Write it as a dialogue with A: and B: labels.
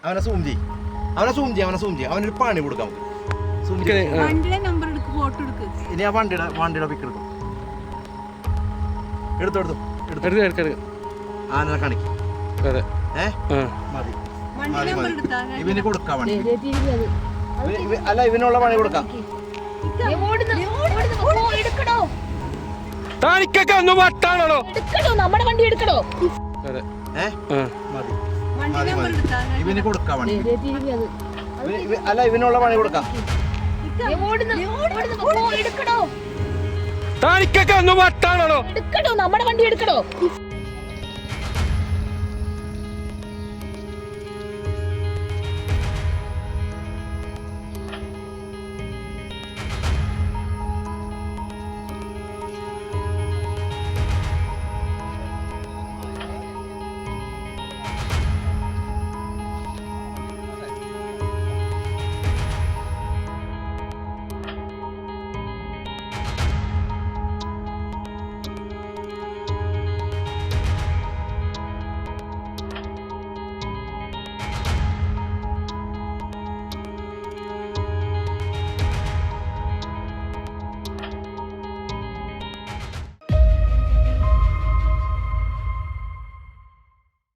A: അവനെ സൂം ചെയ്യും, അവനൊരു പണി കൊടുക്കാം. ഇനി ആ വണ്ടിയുടെ പിക്ക് എടുക്കും. ആനെ കാണിക്കും. ഇവന് കൊടുക്കാം വണ്ടി. അല്ല, ഇവനുള്ള പണി കൊടുക്കാം.
B: നമ്മുടെ വണ്ടി എടുക്കണോ?
A: ഇവന് കൊടുക്കാം വണ്ടി. അല്ല, ഇവനുള്ള പണി കൊടുക്കാം.
B: എടുക്കണോ? നമ്മുടെ വണ്ടി എടുക്കണോ?